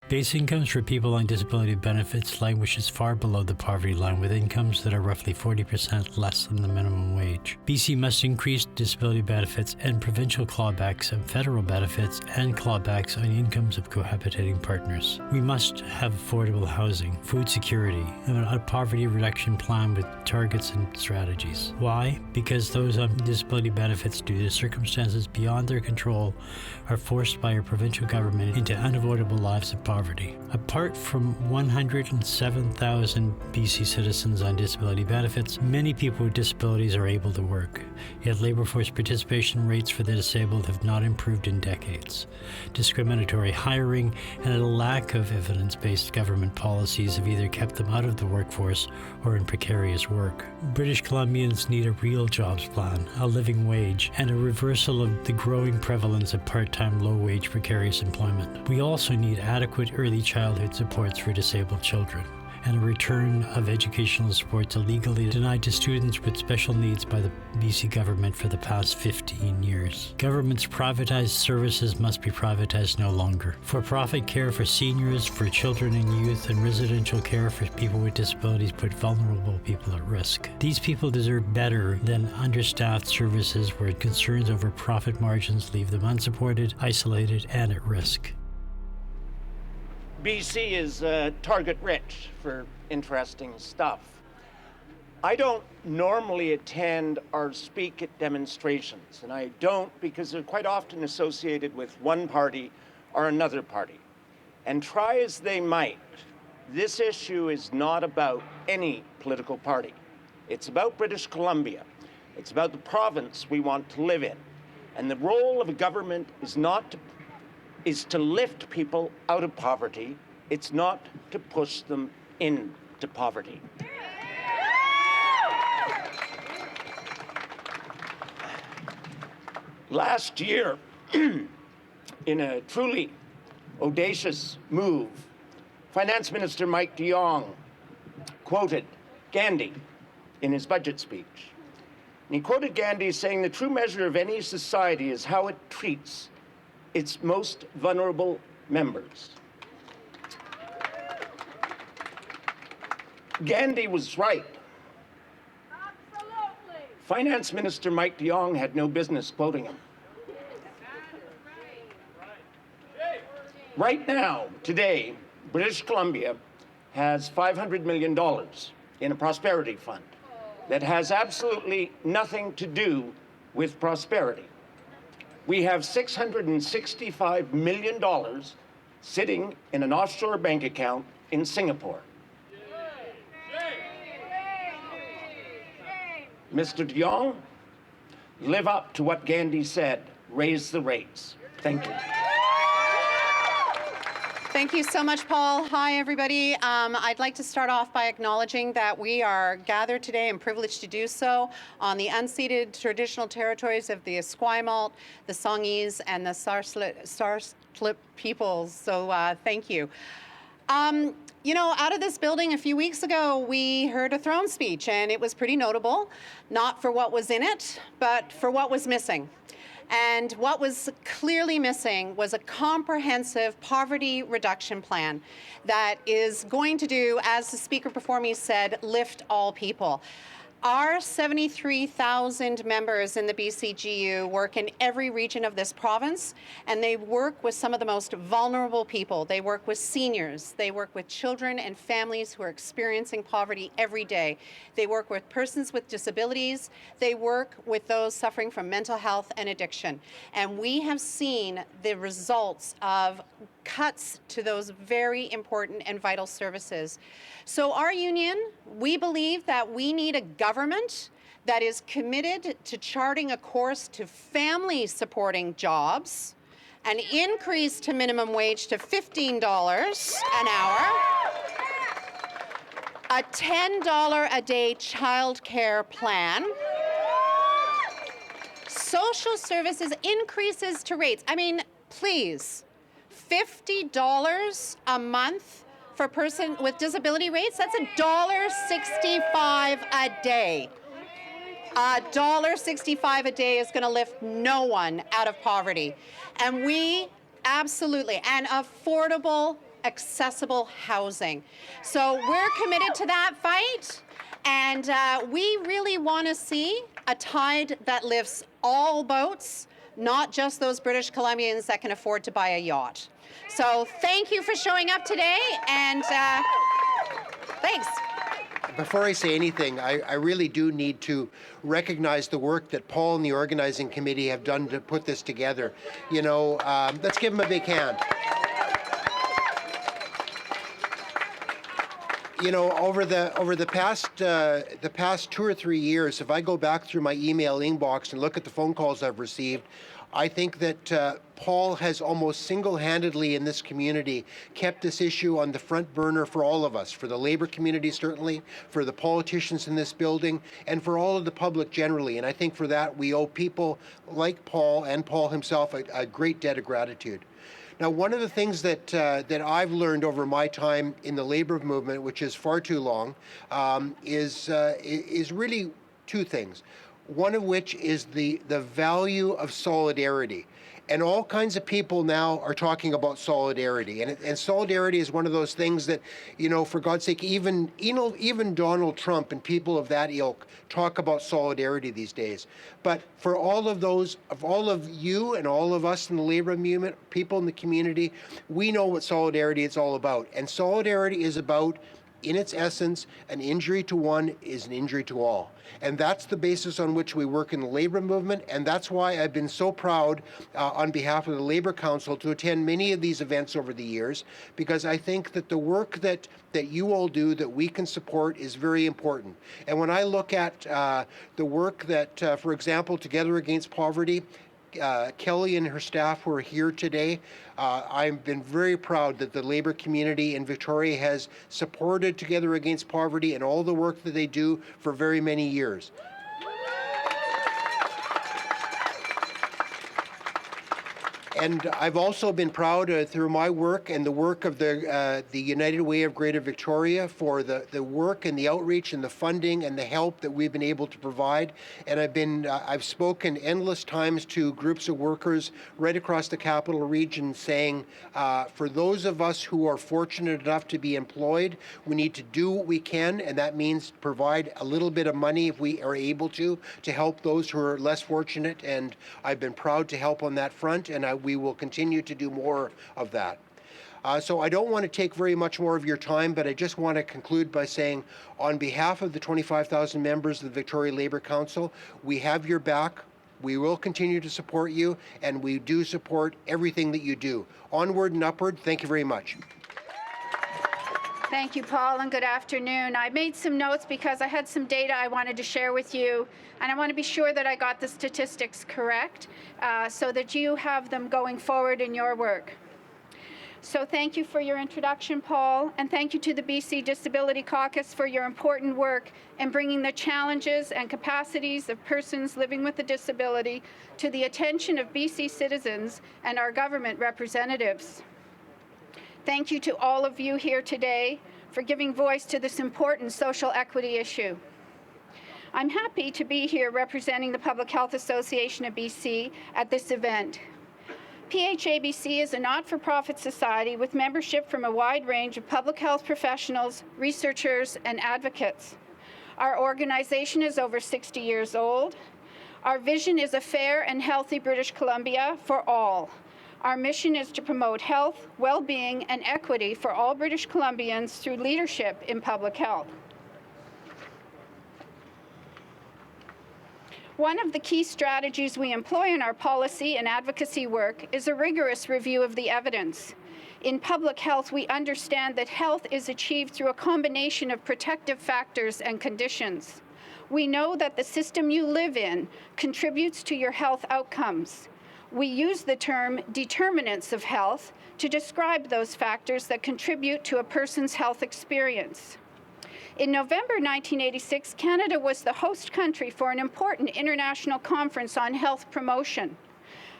Base incomes for people on disability benefits languishes far below the poverty line, with incomes that are roughly 40% less than the minimum wage. BC must increase disability benefits and provincial clawbacks of federal benefits and clawbacks on incomes of cohabitating partners. We must have affordable housing, food security, and a poverty reduction plan with targets and strategies. Why? Because those on disability benefits, due to circumstances beyond their control, are forced by our provincial government into unavoidable lives of poverty. Apart from 107,000 BC citizens on disability benefits, many people with disabilities are able to work. Yet labor force participation rates for the disabled have not improved in decades. Discriminatory hiring and a lack of evidence-based government policies have either kept them out of the workforce or in precarious work. British Columbians need a real jobs plan, a living wage, and a reversal of the growing prevalence of part-time, low-wage, precarious employment. We also need adequate early childhood supports for disabled children, and a return of educational supports illegally denied to students with special needs by the BC government for the past 15 years. Government's privatized services must be privatized no longer. For-profit care for seniors, for children and youth, and residential care for people with disabilities put vulnerable people at risk. These people deserve better than understaffed services where concerns over profit margins leave them unsupported, isolated, and at risk. BC is target rich for interesting stuff. I don't normally attend or speak at demonstrations, and I don't because they're quite often associated with one party or another party. And try as they might, this issue is not about any political party. It's about British Columbia. It's about the province we want to live in. And the role of a government is to lift people out of poverty. It's not to push them into poverty. Last year, in a truly audacious move, Finance Minister Mike de Jong quoted Gandhi in his budget speech. And he quoted Gandhi saying, "The true measure of any society is how it treats its most vulnerable members." Gandhi was right. Absolutely. Finance Minister Mike de Jong had no business quoting him. Right now, today, British Columbia has $500 million in a prosperity fund that has absolutely nothing to do with prosperity. We have $665 million sitting in an offshore bank account in Singapore. Mr. de Jong, live up to what Gandhi said, raise the rates. Thank you. Thank you so much, Paul. Hi, everybody. I'd like to start off by acknowledging that we are gathered today and privileged to do so on the unceded traditional territories of the Esquimalt, the Songhees, and the Sarstlip peoples. So thank you. You know, out of this building a few weeks ago, we heard a throne speech, and it was pretty notable, not for what was in it, but for what was missing. And what was clearly missing was a comprehensive poverty reduction plan that is going to do, as the speaker before me said, lift all people. Our 73,000 members in the BCGU work in every region of this province, and they work with some of the most vulnerable people. They work with seniors. They work with children and families who are experiencing poverty every day. They work with persons with disabilities. They work with those suffering from mental health and addiction. And we have seen the results of cuts to those very important and vital services. So our union, we believe that we need a government that is committed to charting a course to family supporting jobs, an increase to minimum wage to $15 an hour, a $10 a day childcare plan, social services increases to rates. I mean, please. $50 a month for a person with disability rates, that's $1.65 a day. $1.65 a day is going to lift no one out of poverty. And we absolutely, and affordable accessible housing. So we're committed to that fight, and we really want to see a tide that lifts all boats, not just those British Columbians that can afford to buy a yacht. So thank you for showing up today, and thanks. Before I say anything, I really do need to recognize the work that Paul and the organizing committee have done to put this together. You know, let's give them a big hand. You know, over the past 2 or 3 years, if I go back through my email inbox and look at the phone calls I've received, I think that Paul has almost single-handedly in this community kept this issue on the front burner for all of us, for the labor community certainly, for the politicians in this building, and for all of the public generally. And I think for that we owe people like Paul and Paul himself a great debt of gratitude. Now, one of the things that I've learned over my time in the labor movement, which is far too long, is really two things. One of which is the value of solidarity. And all kinds of people now are talking about solidarity. And solidarity is one of those things that, you know, for God's sake, even Donald Trump and people of that ilk talk about solidarity these days. But for all of you and all of us in the labor movement, people in the community, we know what solidarity is all about. And solidarity is about, in its essence, an injury to one is an injury to all. And that's the basis on which we work in the labor movement, and that's why I've been so proud on behalf of the Labor Council to attend many of these events over the years, because I think that the work that you all do, that we can support, is very important. And when I look at the work that, for example, Together Against Poverty, Kelly and her staff who are here today, I've been very proud that the labor community in Victoria has supported Together Against Poverty and all the work that they do for very many years. And I've also been proud through my work and the work of the United Way of Greater Victoria for the work and the outreach and the funding and the help that we've been able to provide. And I've spoken endless times to groups of workers right across the capital region saying, for those of us who are fortunate enough to be employed, we need to do what we can, and that means provide a little bit of money if we are able to help those who are less fortunate. And I've been proud to help on that front, and we will continue to do more of that. So I don't want to take very much more of your time, but I just want to conclude by saying, on behalf of the 25,000 members of the Victoria Labour Council, we have your back. We will continue to support you, and we do support everything that you do. Onward and upward. Thank you very much. Thank you, Paul, and good afternoon. I made some notes because I had some data I wanted to share with you, and I want to be sure that I got the statistics correct so that you have them going forward in your work. So thank you for your introduction, Paul, and thank you to the BC Disability Caucus for your important work in bringing the challenges and capacities of persons living with a disability to the attention of BC citizens and our government representatives. Thank you to all of you here today for giving voice to this important social equity issue. I'm happy to be here representing the Public Health Association of BC at this event. PHABC is a not-for-profit society with membership from a wide range of public health professionals, researchers, and advocates. Our organization is over 60 years old. Our vision is a fair and healthy British Columbia for all. Our mission is to promote health, well-being, and equity for all British Columbians through leadership in public health. One of the key strategies we employ in our policy and advocacy work is a rigorous review of the evidence. In public health, we understand that health is achieved through a combination of protective factors and conditions. We know that the system you live in contributes to your health outcomes. We use the term determinants of health to describe those factors that contribute to a person's health experience. In November 1986, Canada was the host country for an important international conference on health promotion.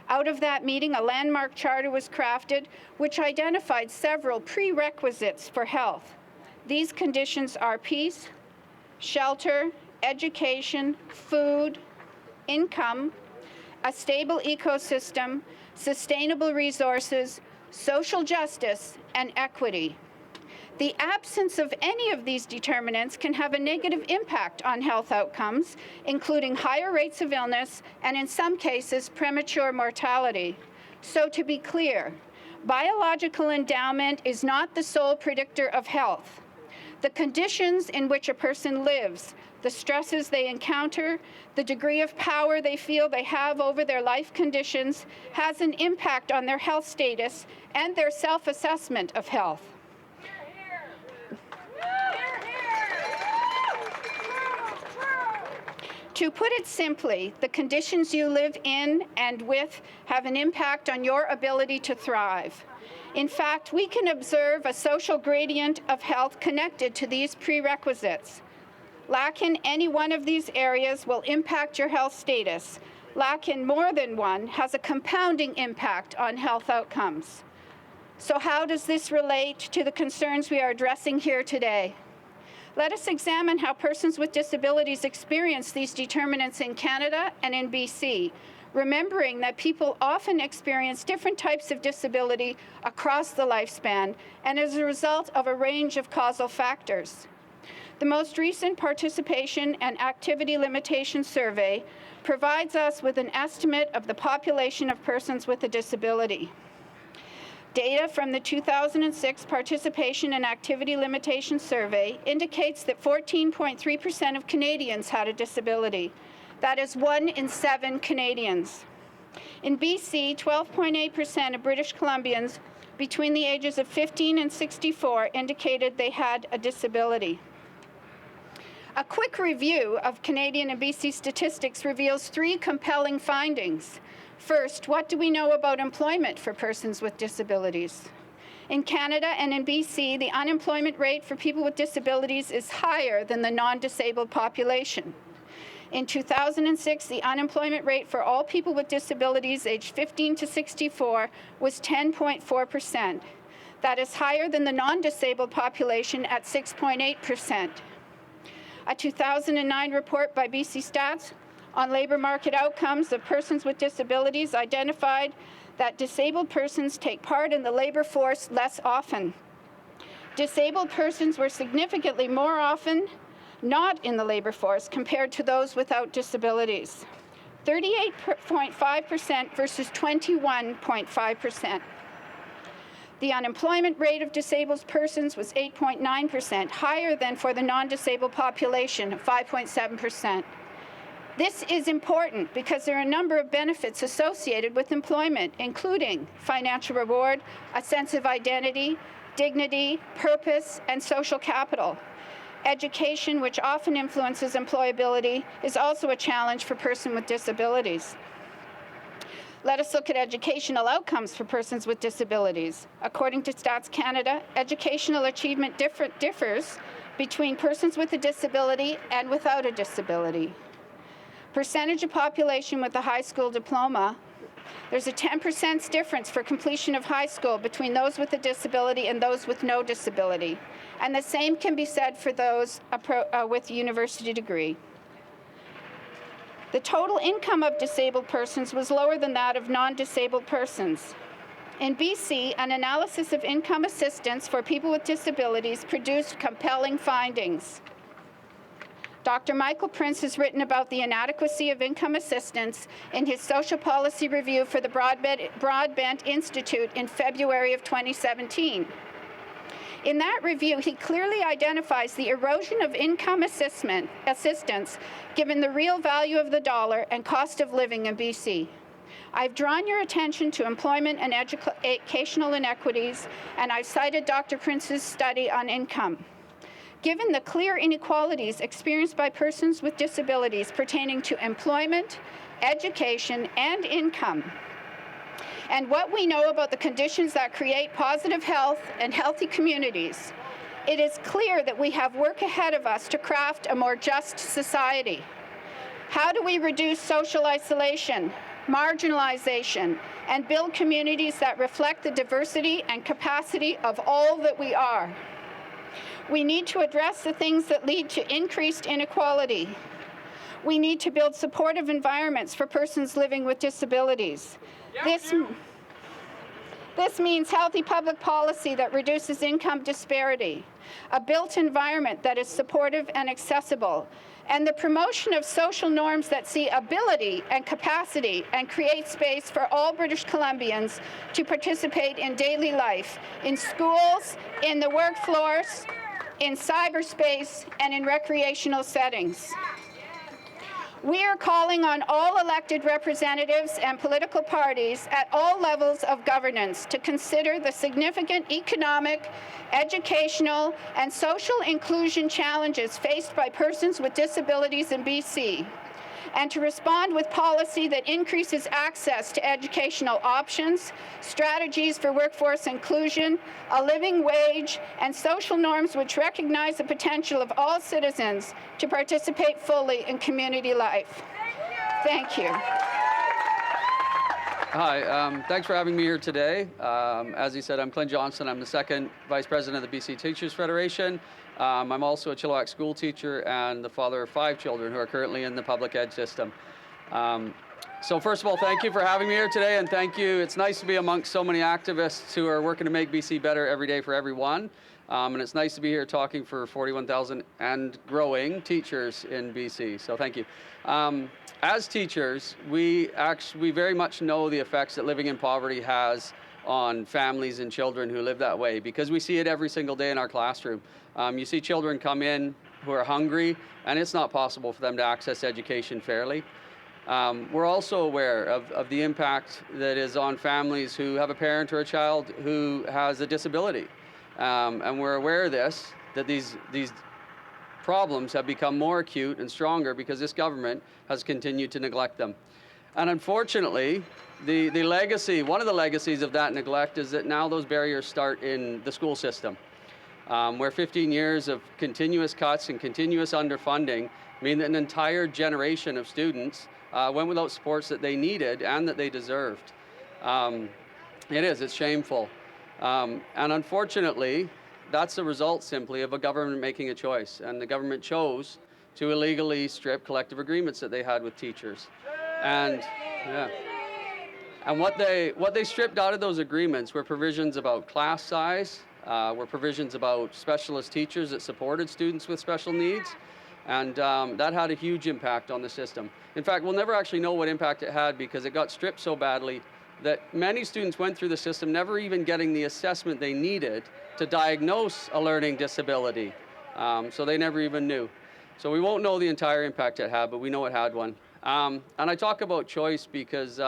Out of that meeting, a landmark charter was crafted which identified several prerequisites for health. These conditions are peace, shelter, education, food, income, a stable ecosystem, sustainable resources, social justice, and equity. The absence of any of these determinants can have a negative impact on health outcomes, including higher rates of illness and, in some cases, premature mortality. So to be clear, biological endowment is not the sole predictor of health. The conditions in which a person lives, the stresses they encounter, the degree of power they feel they have over their life conditions has an impact on their health status and their self-assessment of health. To put it simply, the conditions you live in and with have an impact on your ability to thrive. In fact, we can observe a social gradient of health connected to these prerequisites. Lack in any one of these areas will impact your health status. Lack in more than one has a compounding impact on health outcomes. So how does this relate to the concerns we are addressing here today? Let us examine how persons with disabilities experience these determinants in Canada and in BC, remembering that people often experience different types of disability across the lifespan and as a result of a range of causal factors. The most recent Participation and Activity Limitation Survey provides us with an estimate of the population of persons with a disability. Data from the 2006 Participation and Activity Limitation Survey indicates that 14.3% of Canadians had a disability. That is 1 in 7 Canadians. In BC, 12.8% of British Columbians between the ages of 15 and 64 indicated they had a disability. A quick review of Canadian and BC statistics reveals 3 compelling findings. First, what do we know about employment for persons with disabilities? In Canada and in BC, the unemployment rate for people with disabilities is higher than the non-disabled population. In 2006, the unemployment rate for all people with disabilities aged 15 to 64 was 10.4%. That is higher than the non-disabled population at 6.8%. A 2009 report by BC Stats on labor market outcomes of persons with disabilities identified that disabled persons take part in the labor force less often. Disabled persons were significantly more often not in the labor force compared to those without disabilities. 38.5% versus 21.5%. The unemployment rate of disabled persons was 8.9%, higher than for the non-disabled population of 5.7%. This is important because there are a number of benefits associated with employment, including financial reward, a sense of identity, dignity, purpose, and social capital. Education, which often influences employability, is also a challenge for persons with disabilities. Let us look at educational outcomes for persons with disabilities. According to Stats Canada, educational achievement differs between persons with a disability and without a disability. Percentage of population with a high school diploma, there's a 10% difference for completion of high school between those with a disability and those with no disability. And the same can be said for those with a university degree. The total income of disabled persons was lower than that of non-disabled persons. In BC, an analysis of income assistance for people with disabilities produced compelling findings. Dr. Michael Prince has written about the inadequacy of income assistance in his social policy review for the Broadbent Institute in February of 2017. In that review, he clearly identifies the erosion of income assistance given the real value of the dollar and cost of living in BC. I've drawn your attention to employment and educational inequities, and I've cited Dr. Prince's study on income. Given the clear inequalities experienced by persons with disabilities pertaining to employment, education, and income, and what we know about the conditions that create positive health and healthy communities, it is clear that we have work ahead of us to craft a more just society. How do we reduce social isolation, marginalization, and build communities that reflect the diversity and capacity of all that we are? We need to address the things that lead to increased inequality. We need to build supportive environments for persons living with disabilities. This means healthy public policy that reduces income disparity, a built environment that is supportive and accessible, and the promotion of social norms that see ability and capacity and create space for all British Columbians to participate in daily life, in schools, in the workforce, in cyberspace, and in recreational settings. We are calling on all elected representatives and political parties at all levels of governance to consider the significant economic, educational, and social inclusion challenges faced by persons with disabilities in BC, and to respond with policy that increases access to educational options, strategies for workforce inclusion, a living wage, and social norms which recognize the potential of all citizens to participate fully in community life. Thank you. Hi, thanks for having me here today. As you said, I'm Clint Johnson. I'm the second Vice President of the BC Teachers Federation. I'm also a Chilliwack school teacher and the father of 5 children who are currently in the public ed system. So first of all, thank you for having me here today, and thank you. It's nice to be amongst so many activists who are working to make BC better every day for everyone. And it's nice to be here talking for 41,000 and growing teachers in BC, so thank you. As teachers, we very much know the effects that living in poverty has on families and children who live that way, because we see it every single day in our classroom. You see children come in who are hungry, and it's not possible for them to access education fairly. We're also aware of the impact that is on families who have a parent or a child who has a disability. And we're aware of this, that these problems have become more acute and stronger because this government has continued to neglect them. And unfortunately, one of the legacies of that neglect is that now those barriers start in the school system, where 15 years of continuous cuts and continuous underfunding mean that an entire generation of students went without supports that they needed and that they deserved. It's shameful. And unfortunately, that's the result simply of a government making a choice, and the government chose to illegally strip collective agreements that they had with teachers. And what they stripped out of those agreements were provisions about class size, were provisions about specialist teachers that supported students with special needs, and that had a huge impact on the system. In fact, we'll never actually know what impact it had because it got stripped so badly that many students went through the system never even getting the assessment they needed to diagnose a learning disability. So they never even knew. So we won't know the entire impact it had, but we know it had one. And I talk about choice because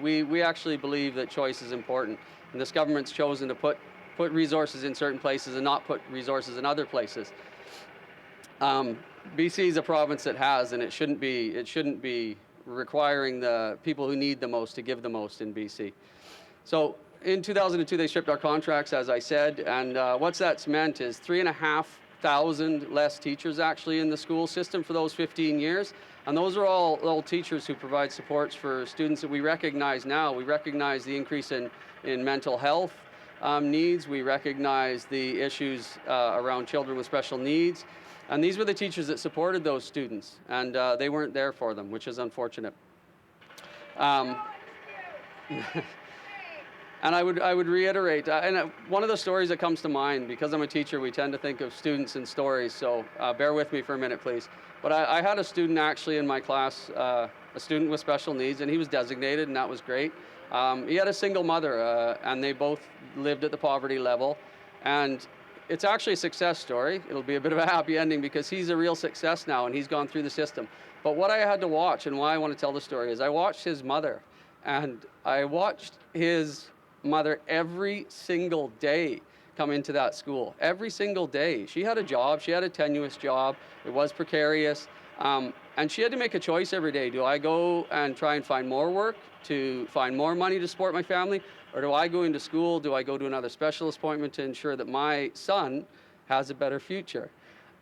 we actually believe that choice is important. And this government's chosen to put resources in certain places and not put resources in other places. BC is a province that has, and it shouldn't be requiring the people who need the most to give the most in BC. So in 2002, they stripped our contracts, as I said, and what that's meant is 3,500 less teachers actually in the school system for those 15 years. And those are all teachers who provide supports for students that we recognize now. We recognize the increase in mental health needs. We recognize the issues around children with special needs. And these were the teachers that supported those students, and they weren't there for them, which is unfortunate. And I would reiterate, and one of the stories that comes to mind, because I'm a teacher, we tend to think of students and stories, so bear with me for a minute, please. But I had a student actually in my class, a student with special needs, and he was designated, and that was great. He had a single mother, and they both lived at the poverty level. And it's actually a success story. It'll be a bit of a happy ending because he's a real success now, and he's gone through the system. But what I had to watch, and why I want to tell the story, is I watched his mother, and I watched his mother every single day come into that school. Every single day. She had a job. She had a tenuous job. It was precarious. And she had to make a choice every day. Do I go and try and find more work to find more money to support my family? Or do I go into school? Do I go to another specialist appointment to ensure that my son has a better future?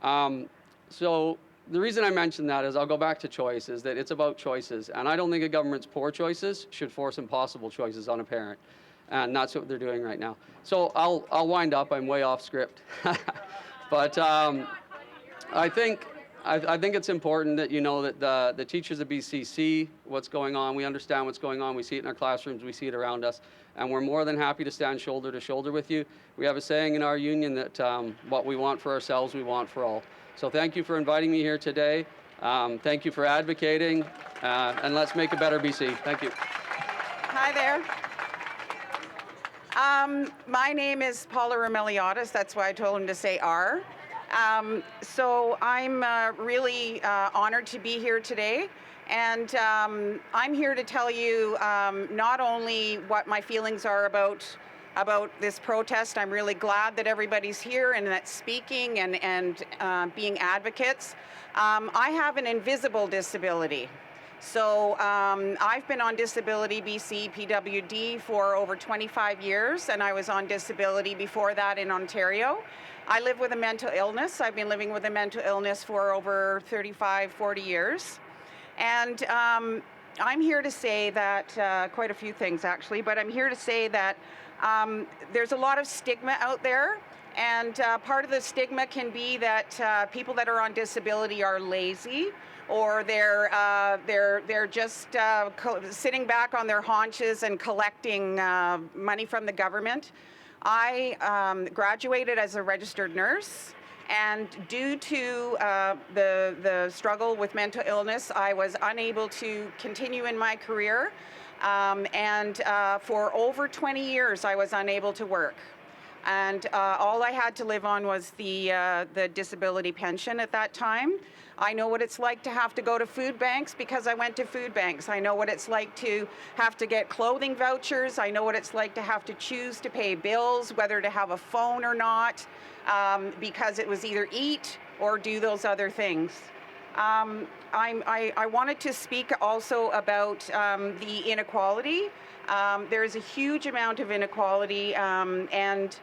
So the reason I mention that is I'll go back to choice, is that it's about choices. And I don't think a government's poor choices should force impossible choices on a parent. And that's what they're doing right now. So I'll wind up. I'm way off script. But I think I think it's important that you know that the teachers of BC see what's going on. We understand what's going on. We see it in our classrooms. We see it around us. And we're more than happy to stand shoulder to shoulder with you. We have a saying in our union that what we want for ourselves, we want for all. So thank you for inviting me here today. Thank you for advocating. And let's make a better BC. Thank you. Hi there. My name is Paula Romeliotis. That's why I told him to say R. So I'm really honored to be here today. And I'm here to tell you not only what my feelings are about this protest. I'm really glad that everybody's here and that's speaking and being advocates. I have an invisible disability. So I've been on Disability BC PWD for over 25 years, and I was on disability before that in Ontario. I live with a mental illness. I've been living with a mental illness for over 35, 40 years. And I'm here to say that, quite a few things actually, but I'm here to say that there's a lot of stigma out there. And part of the stigma can be that people that are on disability are lazy, or they're just sitting back on their haunches and collecting money from the government. I graduated as a registered nurse, and due to the struggle with mental illness, I was unable to continue in my career, and for over 20 years I was unable to work. And all I had to live on was the disability pension at that time. I know what it's like to have to go to food banks because I went to food banks. I know what it's like to have to get clothing vouchers. I know what it's like to have to choose to pay bills, whether to have a phone or not, because it was either eat or do those other things. I wanted to speak also about the inequality. There's a huge amount of inequality, and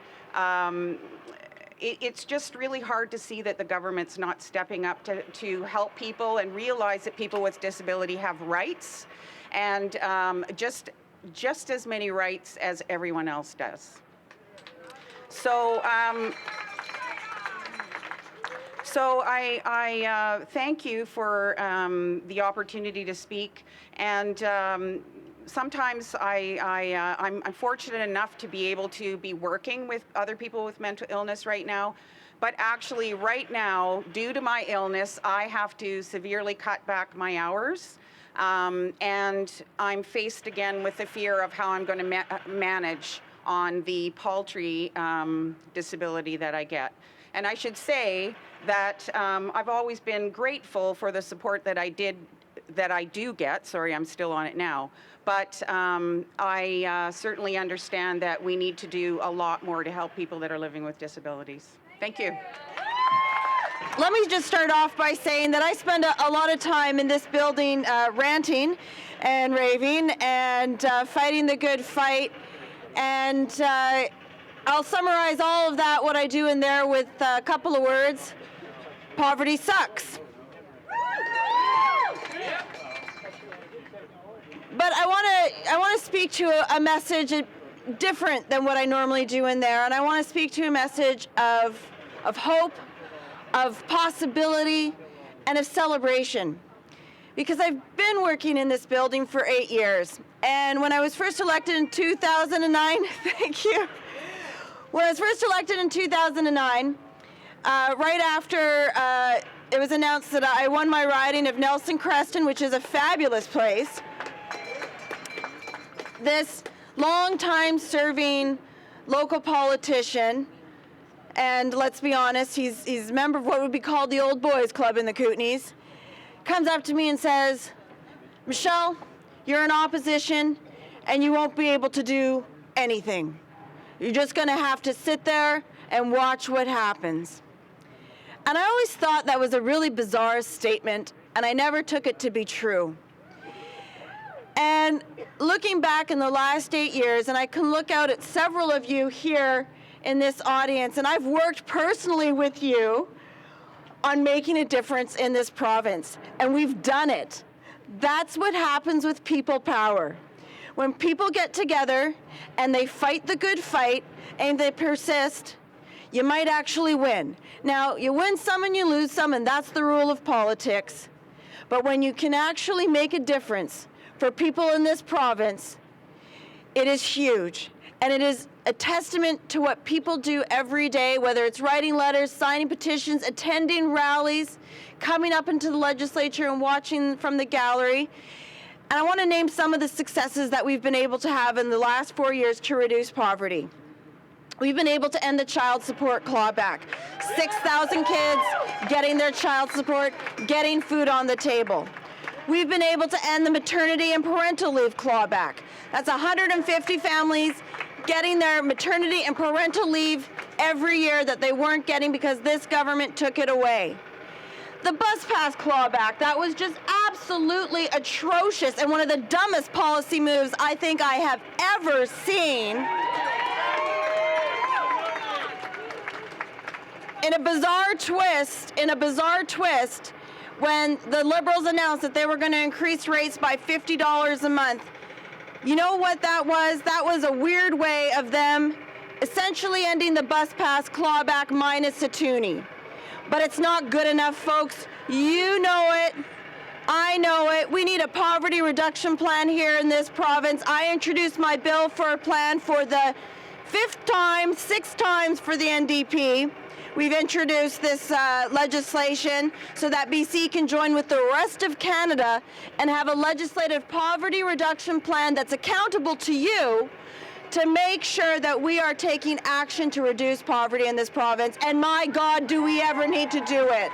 it's just really hard to see that the government's not stepping up to help people and realize that people with disability have rights, and just as many rights as everyone else does. So I thank you for the opportunity to speak, and sometimes I'm fortunate enough to be able to be working with other people with mental illness right now, but actually right now, due to my illness, I have to severely cut back my hours, and I'm faced again with the fear of how I'm going to manage on the paltry disability that I get. And I should say that I've always been grateful for the support that I do get. Sorry, I'm still on it now. But I certainly understand that we need to do a lot more to help people that are living with disabilities. Thank you. Let me just start off by saying that I spend a lot of time in this building ranting and raving and fighting the good fight. And I'll summarize all of that, what I do in there, with a couple of words. Poverty sucks. But I want to speak to a message different than what I normally do in there, and I want to speak to a message of hope, of possibility, and of celebration. Because I've been working in this building for 8 years, and when I was first elected in 2009, thank you. When I was first elected in 2009, right after it was announced that I won my riding of Nelson Creston, which is a fabulous place, this long-time serving local politician, and let's be honest, he's a member of what would be called the Old Boys Club in the Kootenays, comes up to me and says, "Michelle, you're in opposition and you won't be able to do anything. You're just going to have to sit there and watch what happens." And I always thought that was a really bizarre statement, and I never took it to be true. And looking back in the last 8 years, and I can look out at several of you here in this audience, and I've worked personally with you on making a difference in this province, and we've done it. That's what happens with people power. When people get together and they fight the good fight and they persist, you might actually win. Now, you win some and you lose some, and that's the rule of politics. But when you can actually make a difference for people in this province, it is huge. And it is a testament to what people do every day, whether it's writing letters, signing petitions, attending rallies, coming up into the legislature and watching from the gallery. And I want to name some of the successes that we've been able to have in the last 4 years to reduce poverty. We've been able to end the child support clawback. 6,000 kids getting their child support, getting food on the table. We've been able to end the maternity and parental leave clawback. That's 150 families getting their maternity and parental leave every year that they weren't getting because this government took it away. The bus pass clawback, that was just absolutely atrocious and one of the dumbest policy moves I think I have ever seen. In a bizarre twist, when the Liberals announced that they were going to increase rates by $50 a month, you know what that was? That was a weird way of them essentially ending the bus pass clawback minus a toonie. But it's not good enough, folks. You know it. I know it. We need a poverty reduction plan here in this province. I introduced my bill for a plan for the 6th time for the NDP. We've introduced this legislation so that BC can join with the rest of Canada and have a legislative poverty reduction plan that's accountable to you to make sure that we are taking action to reduce poverty in this province. And my God, do we ever need to do it.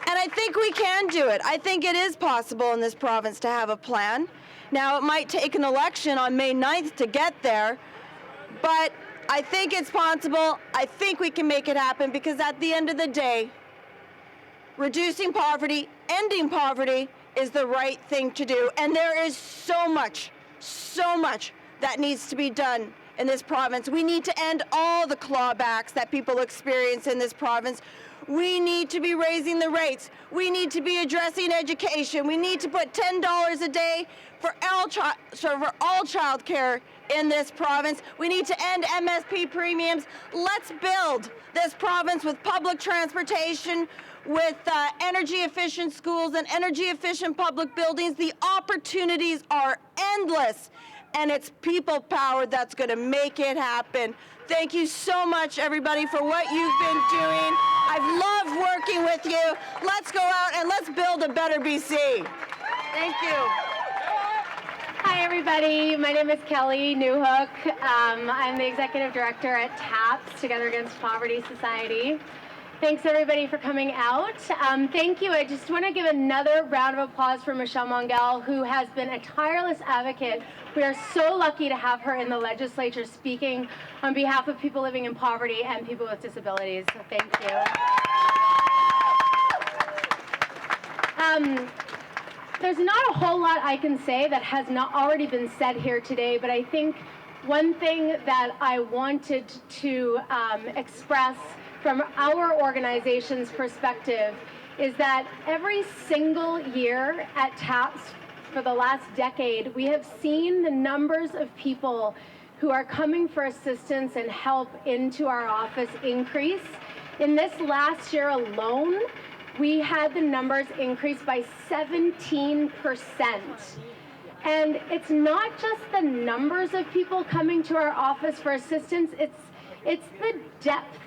And I think we can do it. I think it is possible in this province to have a plan. Now, it might take an election on May 9th to get there, but I think it's possible. I think we can make it happen because at the end of the day, reducing poverty, ending poverty is the right thing to do. And there is so much that needs to be done in this province. We need to end all the clawbacks that people experience in this province. We need to be raising the rates. We need to be addressing education. We need to put $10 a day for all child care in this province. We need to end MSP premiums. Let's build this province with public transportation, with energy-efficient schools and energy-efficient public buildings. The opportunities are endless, and it's people power that's going to make it happen. Thank you so much, everybody, for what you've been doing. I've loved working with you. Let's go out and let's build a better BC. Thank you. Hi, everybody. My name is Kelly Newhook. I'm the executive director at TAPS, Together Against Poverty Society. Thanks, everybody, for coming out. Thank you. I just want to give another round of applause for Michelle Mongell, who has been a tireless advocate. We are so lucky to have her in the legislature speaking on behalf of people living in poverty and people with disabilities. So thank you. There's not a whole lot I can say that has not already been said here today, but I think one thing that I wanted to express from our organization's perspective is that every single year at TAPS for the last decade, we have seen the numbers of people who are coming for assistance and help into our office increase. In this last year alone, we had the numbers increase by 17%. And it's not just the numbers of people coming to our office for assistance, it's the depth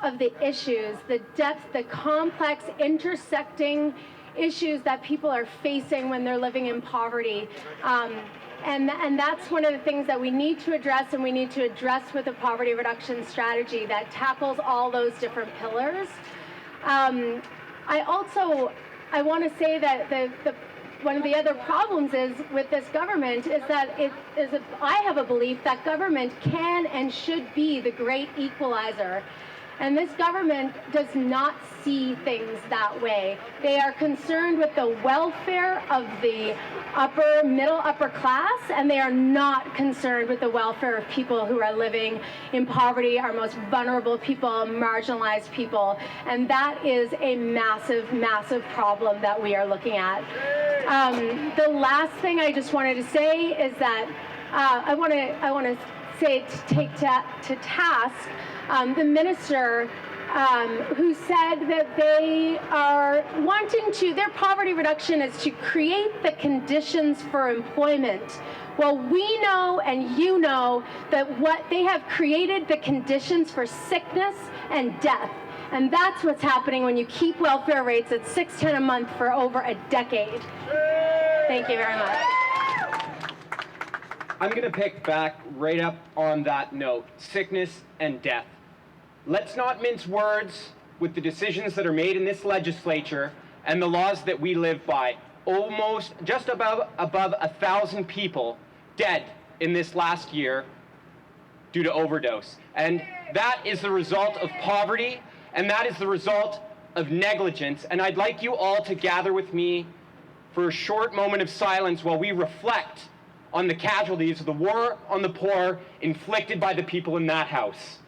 of the issues, the depth, the complex, intersecting issues that people are facing when they're living in poverty. And that's one of the things that we need to address, and we need to address with a poverty reduction strategy that tackles all those different pillars. I want to say that one of the other problems is with this government is that I have a belief that government can and should be the great equalizer. And this government does not see things that way. They are concerned with the welfare of the upper class, and they are not concerned with the welfare of people who are living in poverty, our most vulnerable people, marginalized people. And that is a massive, massive problem that we are looking at. The last thing I just wanted to say is that I want to say to take to task the minister who said that they are wanting to, their poverty reduction is to create the conditions for employment. Well, we know and you know that what they have created the conditions for sickness and death. And that's what's happening when you keep welfare rates at $6.10 a month for over a decade. Thank you very much. I'm going to pick back right up on that note, sickness and death. Let's not mince words with the decisions that are made in this legislature and the laws that we live by. Almost, just above 1,000 people dead in this last year due to overdose. And that is the result of poverty, and that is the result of negligence. And I'd like you all to gather with me for a short moment of silence while we reflect on the casualties of the war on the poor inflicted by the people in that house.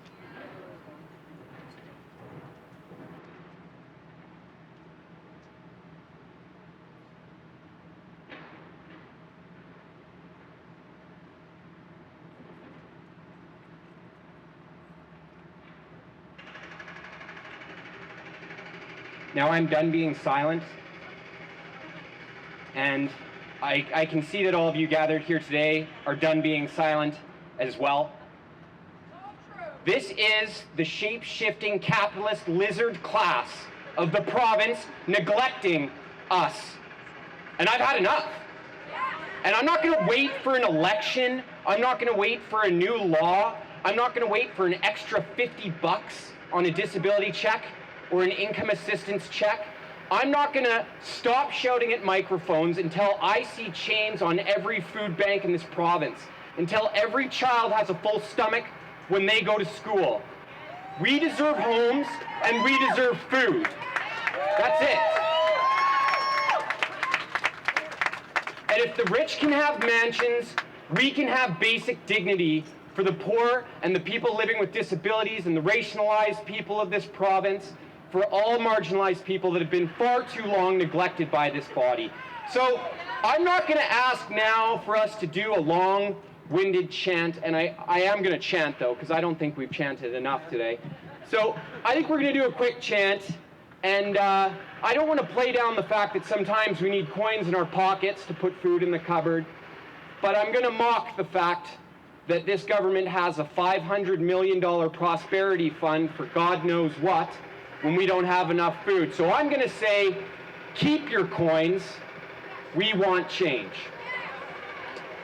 Now I'm done being silent, and I can see that all of you gathered here today are done being silent as well. This is the shape-shifting capitalist lizard class of the province neglecting us. And I've had enough. And I'm not going to wait for an election. I'm not going to wait for a new law. I'm not going to wait for an extra $50 on a disability check or an income assistance check. I'm not going to stop shouting at microphones until I see chains on every food bank in this province, until every child has a full stomach when they go to school. We deserve homes and we deserve food. That's it. And if the rich can have mansions, we can have basic dignity for the poor and the people living with disabilities and the racialized people of this province, for all marginalized people that have been far too long neglected by this body. So I'm not going to ask now for us to do a long-winded chant, and I am going to chant, though, because I don't think we've chanted enough today. So I think we're going to do a quick chant, and I don't want to play down the fact that sometimes we need coins in our pockets to put food in the cupboard, but I'm going to mock the fact that this government has a $500 million prosperity fund for God knows what, when we don't have enough food. So I'm going to say, keep your coins, we want change.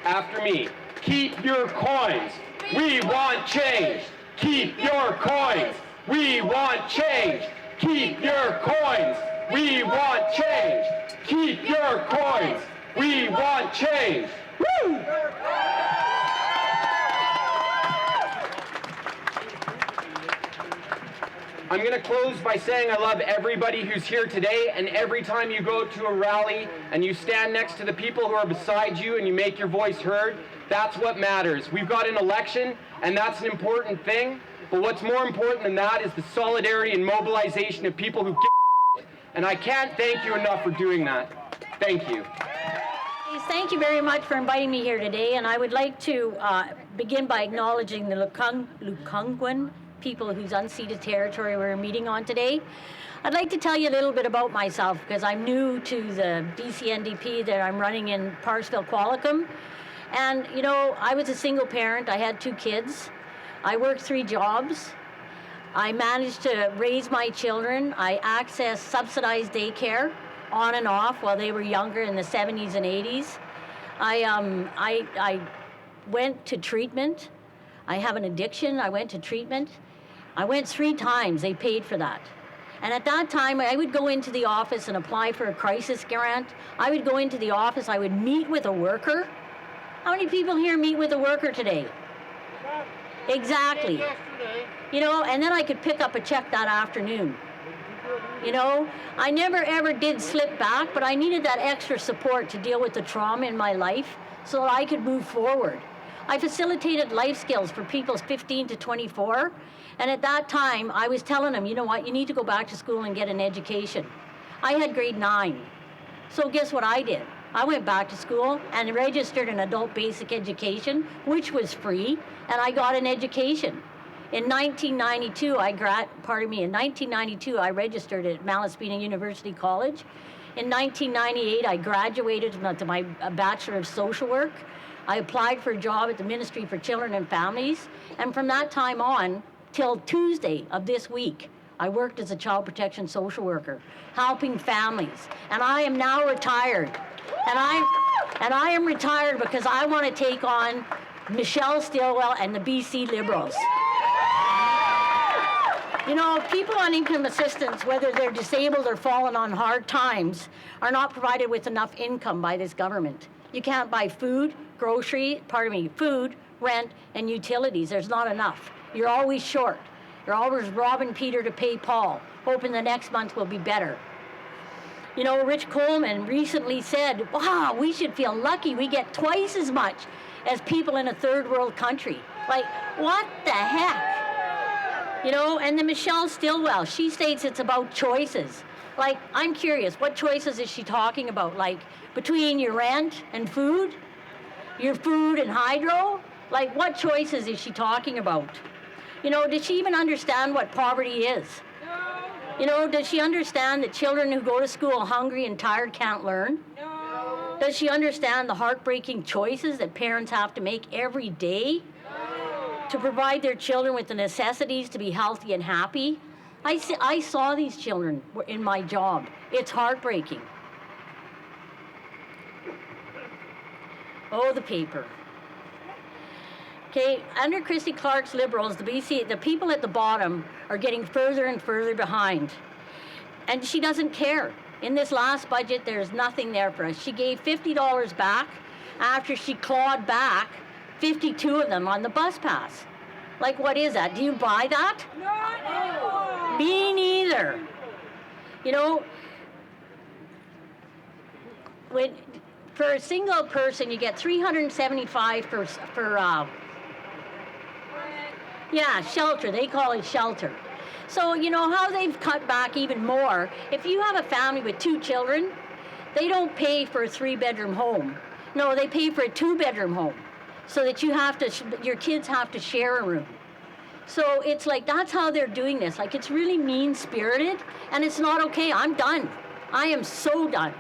After me, keep your coins, we want change. Keep your coins, we want change. Keep your coins, we want change. Keep your coins, we want change. Woo! I'm going to close by saying I love everybody who's here today, and every time you go to a rally and you stand next to the people who are beside you and you make your voice heard, that's what matters. We've got an election, and that's an important thing, but what's more important than that is the solidarity and mobilization of people who give, and I can't thank you enough for doing that. Thank you. Thank you very much for inviting me here today, and I would like to begin by acknowledging the Lukangwan people whose unceded territory we're meeting on today. I'd like to tell you a little bit about myself because I'm new to the BC NDP that I'm running in Parksville-Qualicum. And, you know, I was a single parent. I had 2 kids. I worked 3 jobs. I managed to raise my children. I accessed subsidized daycare on and off while they were younger in the 70s and 80s. I went to treatment. I have an addiction. I went to treatment. I went 3 times. They paid for that. And at that time, I would go into the office and apply for a crisis grant. I would go into the office. I would meet with a worker. How many people here meet with a worker today? Exactly. You know, and then I could pick up a check that afternoon. You know, I never ever did slip back, but I needed that extra support to deal with the trauma in my life so that I could move forward. I facilitated life skills for people 15 to 24, and at that time, I was telling them, you know what, you need to go back to school and get an education. I had grade 9. So guess what I did? I went back to school and registered in adult basic education, which was free, and I got an education. In 1992, I registered at Malaspina University College. In 1998, I graduated to my Bachelor of Social Work. I applied for a job at the Ministry for Children and Families, and from that time on, till Tuesday of this week, I worked as a child protection social worker, helping families. And I am now retired. And I am retired because I want to take on Michelle Stilwell and the BC Liberals. You know, people on income assistance, whether they're disabled or fallen on hard times, are not provided with enough income by this government. You can't buy food, food, rent, and utilities. There's not enough. You're always short. You're always robbing Peter to pay Paul, hoping the next month will be better. You know, Rich Coleman recently said, wow, we should feel lucky we get twice as much as people in a third world country. Like, what the heck? You know, and then Michelle Stilwell, she states it's about choices. Like, I'm curious, what choices is she talking about? Like, between your rent and food? Your food and hydro? Like, what choices is she talking about? You know, does she even understand what poverty is? No. You know, does she understand that children who go to school hungry and tired can't learn? No. Does she understand the heartbreaking choices that parents have to make every day to provide their children with the necessities to be healthy and happy? I saw these children in my job. It's heartbreaking. Oh, the paper. Okay, under Christy Clark's Liberals, the people at the bottom are getting further and further behind. And she doesn't care. In this last budget, there's nothing there for us. She gave $50 back after she clawed back 52 of them on the bus pass. Like, what is that? Do you buy that? No. Me neither. You know, for a single person, you get $375 for shelter. They call it shelter. So, you know how they've cut back even more? If you have a family with 2 children, they don't pay for a 3-bedroom home. No, they pay for a 2-bedroom home so that your kids have to share a room. So it's like, that's how they're doing this. Like, it's really mean-spirited, and it's not okay. I'm done. I am so done.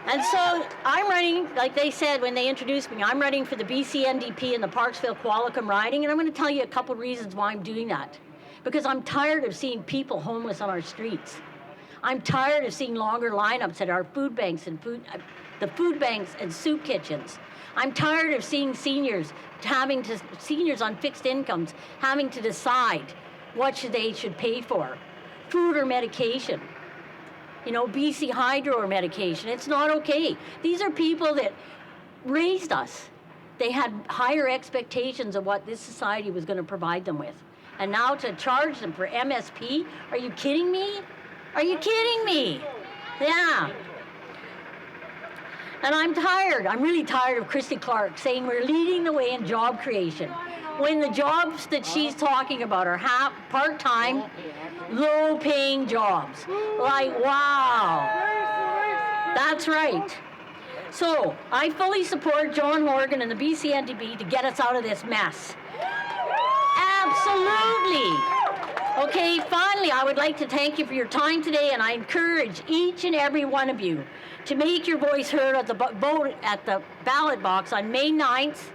And so I'm running, like they said when they introduced me, I'm running for the BC NDP in the Parksville-Qualicum riding, and I'm going to tell you a couple reasons why I'm doing that. Because I'm tired of seeing people homeless on our streets. I'm tired of seeing longer lineups at our food banks and the food banks and soup kitchens. I'm tired of seeing seniors on fixed incomes having to decide what they should pay for, food or medication. You know, BC Hydro or medication. It's not okay. These are people that raised us. They had higher expectations of what this society was going to provide them with. And now to charge them for MSP? Are you kidding me? Are you kidding me? Yeah. And I'm tired. I'm really tired of Christy Clark saying we're leading the way in job creation, when the jobs that she's talking about are part-time, low-paying jobs. Like, wow. That's right. So, I fully support John Horgan and the BC NDP to get us out of this mess. Absolutely. Okay, finally, I would like to thank you for your time today, and I encourage each and every one of you to make your voice heard at the vote at the ballot box on May 9th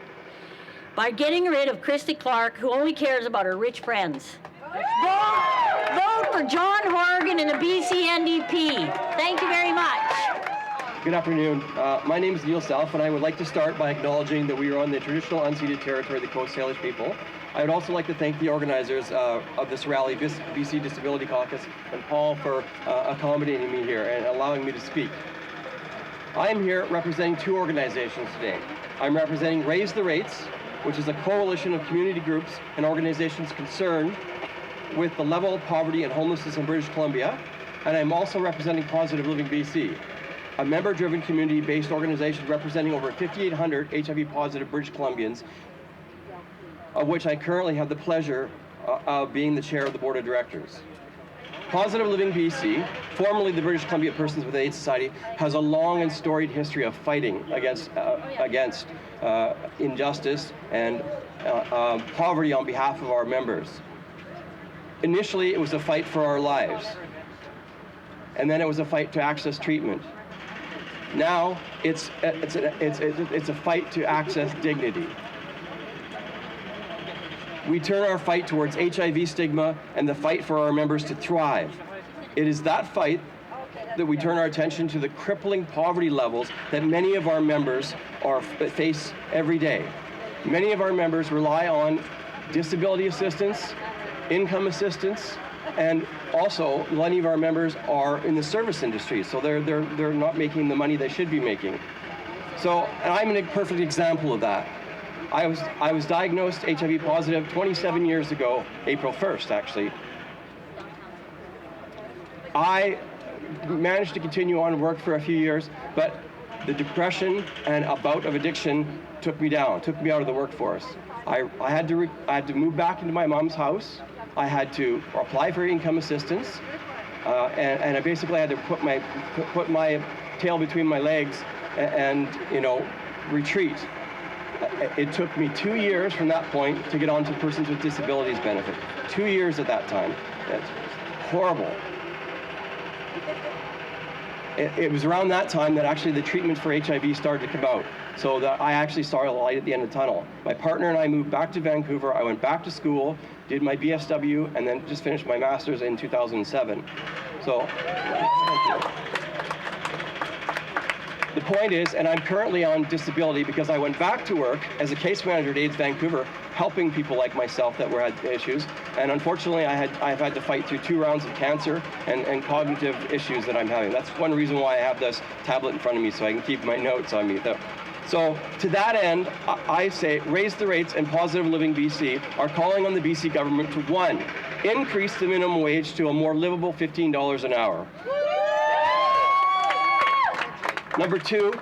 by getting rid of Christy Clark, who only cares about her rich friends. Vote for John Horgan and the BC NDP. Thank you very much. Good afternoon. My name is Neil Self, and I would like to start by acknowledging that we are on the traditional unceded territory of the Coast Salish people. I would also like to thank the organizers of this rally, BC Disability Caucus, and Paul for accommodating me here and allowing me to speak. I am here representing 2 organizations today. I'm representing Raise the Rates, which is a coalition of community groups and organizations concerned with the level of poverty and homelessness in British Columbia, and I'm also representing Positive Living BC, a member-driven community-based organization representing over 5,800 HIV-positive British Columbians, of which I currently have the pleasure of being the chair of the board of directors. Positive Living BC, formerly the British Columbia Persons with AIDS Society, has a long and storied history of fighting against injustice and poverty on behalf of our members. Initially, it was a fight for our lives, and then it was a fight to access treatment. Now, it's a fight to access dignity. We turn our fight towards HIV stigma and the fight for our members to thrive. It is that fight that we turn our attention to the crippling poverty levels that many of our members face every day. Many of our members rely on disability assistance, income assistance, and also many of our members are in the service industry, so they're not making the money they should be making. So, and I'm a perfect example of that. I was diagnosed HIV positive 27 years ago, April 1st, actually. I managed to continue on and work for a few years, but the depression and a bout of addiction took me down, took me out of the workforce. I had to move back into my mom's house. I had to apply for income assistance, and I basically had to put my tail between my legs and retreat. It took me 2 years from that point to get onto Persons with Disabilities benefit. 2 years at that time. It's horrible. It was around that time that actually the treatment for HIV started to come out. So that I actually saw a light at the end of the tunnel. My partner and I moved back to Vancouver. I went back to school, did my BSW, and then just finished my master's in 2007. So, thank you. The point is, and I'm currently on disability because I went back to work as a case manager at AIDS Vancouver, helping people like myself that had issues. And unfortunately, I've had to fight through 2 rounds of cancer and cognitive issues that I'm having. That's one reason why I have this tablet in front of me, so I can keep my notes on me. So to that end, I say raise the rates, and Positive Living BC are calling on the BC government to 1, increase the minimum wage to a more livable $15 an hour. Number 2,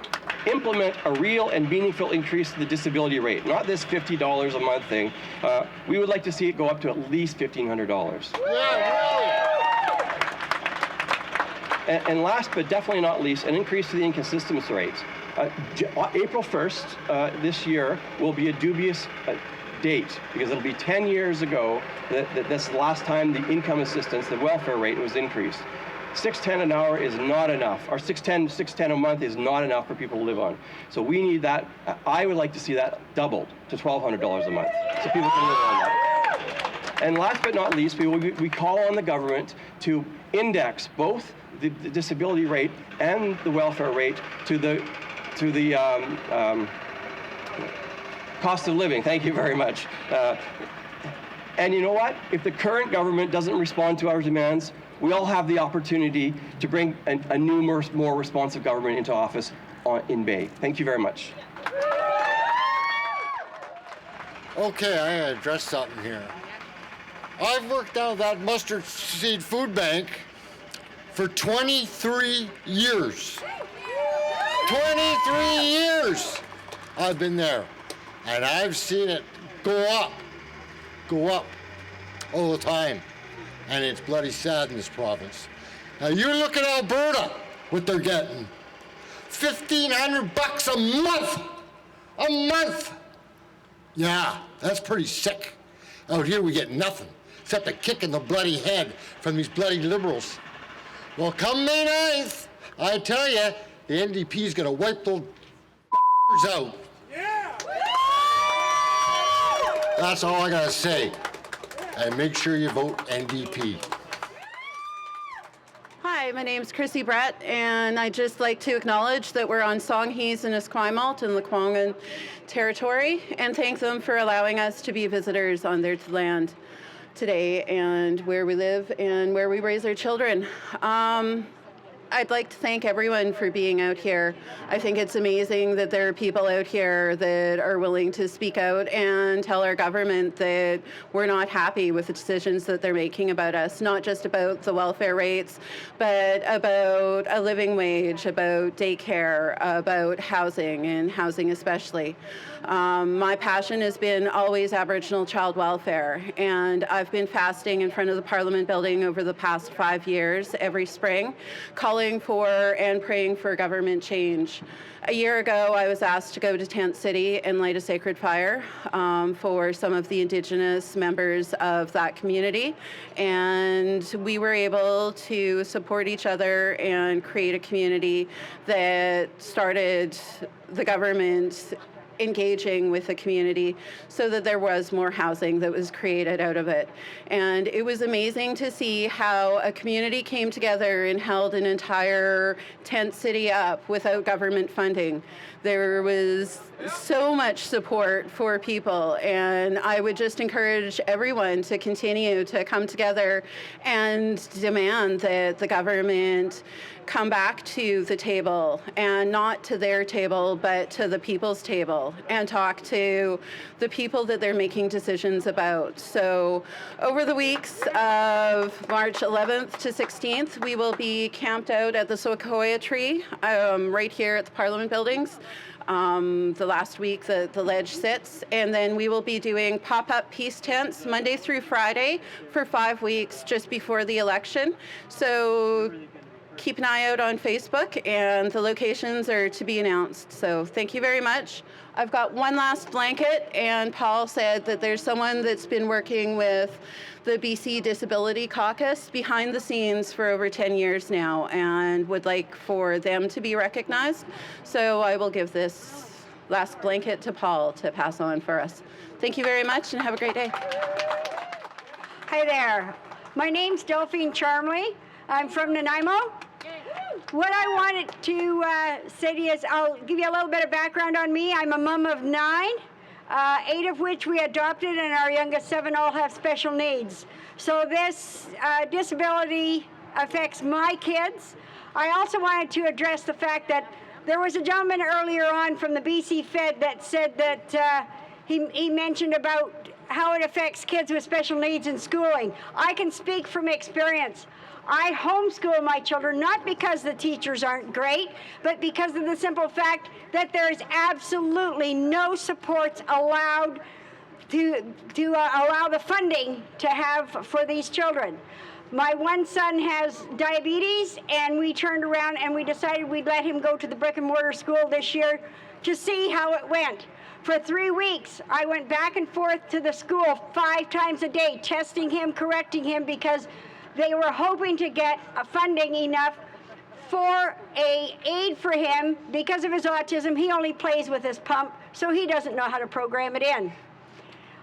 implement a real and meaningful increase to the disability rate, not this $50 a month thing. We would like to see it go up to at least $1,500. And last but definitely not least, an increase to the inconsistency rates. April 1st this year will be a dubious date because it'll be 10 years ago that that's the last time the income assistance, the welfare rate was increased. $6.10 an hour is not enough, or $6.10 a month is not enough for people to live on. So we need that. I would like to see that doubled to $1,200 a month, so people can live on that. And last but not least, we call on the government to index both the disability rate and the welfare rate to the cost of living. Thank you very much. And you know what? If the current government doesn't respond to our demands, we all have the opportunity to bring a new, more responsive government into office in Bay. Thank you very much. Okay, I gotta address something here. I've worked down at that mustard seed food bank for 23 years. 23 years I've been there, and I've seen it go up all the time. And it's bloody sad in this province. Now you look at Alberta, what they're getting. $1,500 a month! A month! Yeah, that's pretty sick. Out here we get nothing, except a kick in the bloody head from these bloody liberals. Well, come May 9th, I tell you, the NDP's gonna wipe those out. Yeah! That's all I gotta say. And make sure you vote NDP. Hi, my name's Chrissy Brett, and I'd just like to acknowledge that we're on Songhees and Esquimalt in the Lekwungen territory, and thank them for allowing us to be visitors on their land today and where we live and where we raise our children. I'd like to thank everyone for being out here. I think it's amazing that there are people out here that are willing to speak out and tell our government that we're not happy with the decisions that they're making about us, not just about the welfare rates, but about a living wage, about daycare, about housing, and housing especially. My passion has been always Aboriginal child welfare, and I've been fasting in front of the Parliament building over the past 5 years every spring, calling for and praying for government change. A year ago, I was asked to go to Tent City and light a sacred fire for some of the Indigenous members of that community, and we were able to support each other and create a community that started the government engaging with the community so that there was more housing that was created out of it. And it was amazing to see how a community came together and held an entire tent city up without government funding. There was so much support for people, and I would just encourage everyone to continue to come together and demand that the government come back to the table, and not to their table, but to the people's table, and talk to the people that they're making decisions about. So over the weeks of March 11th to 16th, we will be camped out at the Sequoia tree right here at the Parliament buildings. The last week the ledge sits, and then we will be doing pop-up peace tents Monday through Friday for 5 weeks just before the election. So keep an eye out on Facebook, and the locations are to be announced. So thank you very much. I've got one last blanket, and Paul said that there's someone that's been working with the BC Disability Caucus behind the scenes for over 10 years now and would like for them to be recognized. So I will give this last blanket to Paul to pass on for us. Thank you very much, and have a great day. Hi there. My name's Delphine Charmley. I'm from Nanaimo. What I wanted to say to you is, I'll give you a little bit of background on me. I'm a mom of 9, 8 of which we adopted, and our youngest 7 all have special needs. So this disability affects my kids. I also wanted to address the fact that there was a gentleman earlier on from the BC Fed that said that he mentioned about how it affects kids with special needs in schooling. I can speak from experience. I homeschool my children, not because the teachers aren't great, but because of the simple fact that there is absolutely no supports allowed to allow the funding to have for these children. My one son has diabetes, and we turned around and we decided we'd let him go to the brick and mortar school this year to see how it went. For 3 weeks, I went back and forth to the school 5 times a day, testing him, correcting him, because they were hoping to get funding enough for a aid for him. Because of his autism, he only plays with his pump, so he doesn't know how to program it in.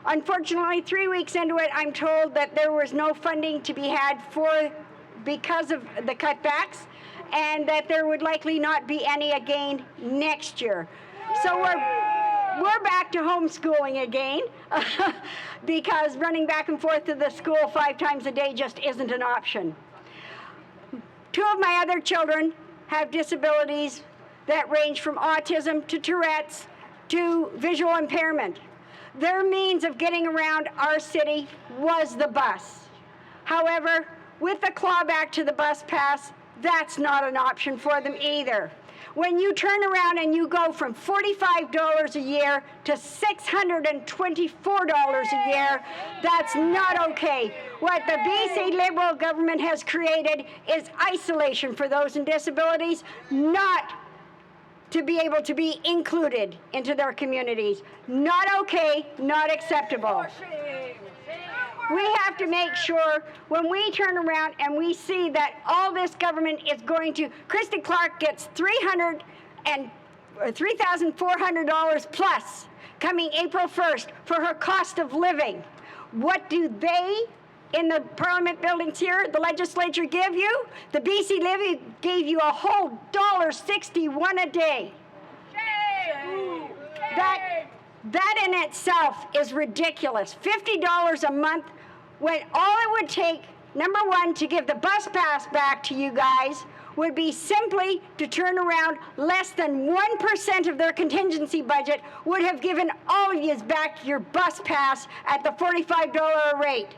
Unfortunately, 3 weeks into it, I'm told that there was no funding to be had because of the cutbacks, and that there would likely not be any again next year. So we're back to homeschooling again because running back and forth to the school 5 times a day just isn't an option. 2 of my other children have disabilities that range from autism to Tourette's to visual impairment. Their means of getting around our city was the bus. However, with the clawback to the bus pass, that's not an option for them either. When you turn around and you go from $45 a year to $624 a year, that's not okay. What the BC Liberal government has created is isolation for those in disabilities, not to be able to be included into their communities. Not okay, not acceptable. We have to make sure when we turn around and we see that all this government is going to, Kristen Clark gets $3,400 plus coming April 1st for her cost of living. What do they in the Parliament buildings here, the legislature, give you? The BC Levy gave you a whole $1.61 a day. That in itself is ridiculous. $50 a month, when all it would take, number one, to give the bus pass back to you guys would be simply to turn around less than 1% of their contingency budget would have given all of you back your bus pass at the $45 a rate.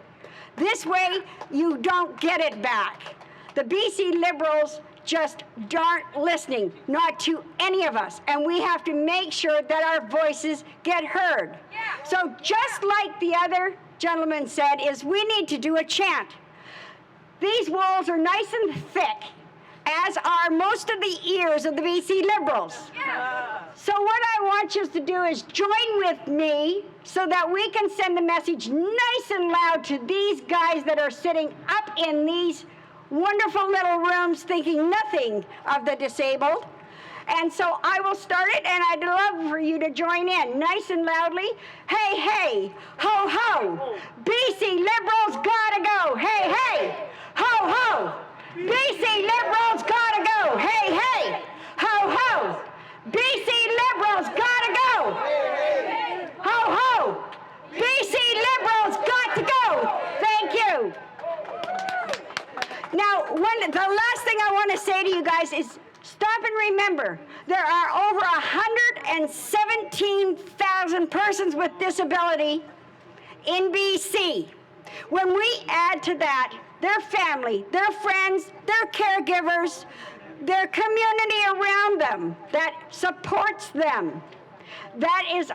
This way, you don't get it back. The BC Liberals just aren't listening, not to any of us, and we have to make sure that our voices get heard. Yeah. So just like the other gentleman said, is we need to do a chant. These walls are nice and thick, as are most of the ears of the BC Liberals. Yeah. So what I want you to do is join with me so that we can send the message nice and loud to these guys that are sitting up in these wonderful little rooms thinking nothing of the disabled. And so I will start it, and I'd love for you to join in nice and loudly. Hey, hey, ho, ho. BC Liberals gotta go. Hey, hey, ho, ho. BC Liberals gotta go. Hey, hey, ho, ho. BC Liberals gotta go. Ho, ho. BC Liberals got to go. Thank you. Now, the last thing I want to say to you guys is stop and remember, there are over 117,000 persons with disability in BC. When we add to that their family, their friends, their caregivers, their community around them that supports them, that is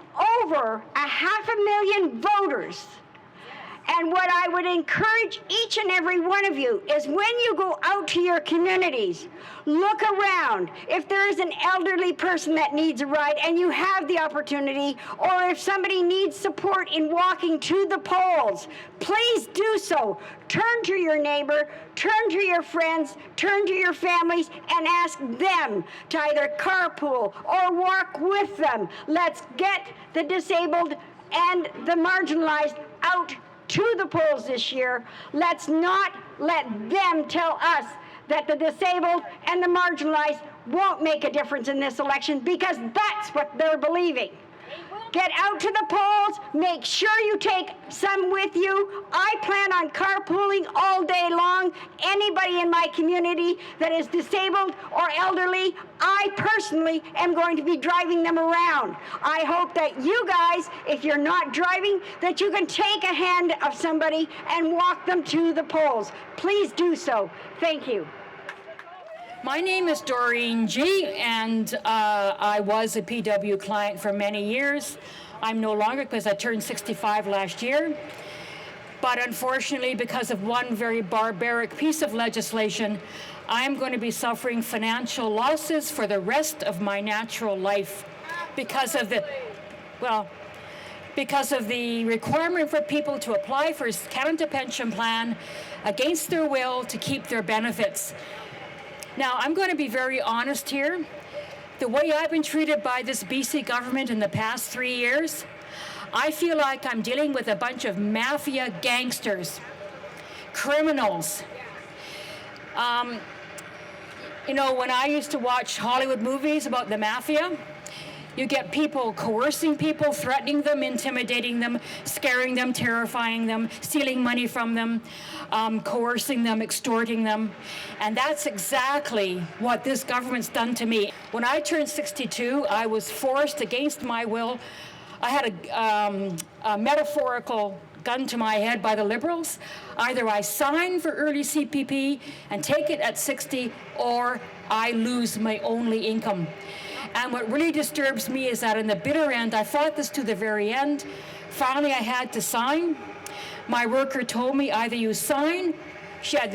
over 500,000 voters. And what I would encourage each and every one of you is when you go out to your communities, look around. If there is an elderly person that needs a ride and you have the opportunity, or if somebody needs support in walking to the polls, please do so. Turn to your neighbor, turn to your friends, turn to your families, and ask them to either carpool or walk with them. Let's get the disabled and the marginalized out to the polls this year. Let's not let them tell us that the disabled and the marginalized won't make a difference in this election, because that's what they're believing. Get out to the polls, make sure you take some with you. I plan on carpooling all day long. Anybody in my community that is disabled or elderly, I personally am going to be driving them around. I hope that you guys, if you're not driving, that you can take a hand of somebody and walk them to the polls. Please do so. Thank you. My name is Doreen G, and I was a PW client for many years. I'm no longer, because I turned 65 last year. But unfortunately, because of one very barbaric piece of legislation, I'm going to be suffering financial losses for the rest of my natural life because of the requirement for people to apply for a Canada Pension Plan against their will to keep their benefits. Now, I'm going to be very honest here. The way I've been treated by this BC government in the past 3 years, I feel like I'm dealing with a bunch of mafia gangsters, criminals. When I used to watch Hollywood movies about the mafia, you get people coercing people, threatening them, intimidating them, scaring them, terrifying them, stealing money from them, coercing them, extorting them. And that's exactly what this government's done to me. When I turned 62, I was forced against my will. I had a metaphorical gun to my head by the Liberals. Either I sign for early CPP and take it at 60, or I lose my only income. And what really disturbs me is that in the bitter end, I fought this to the very end. Finally, I had to sign. My worker told me either you sign. She had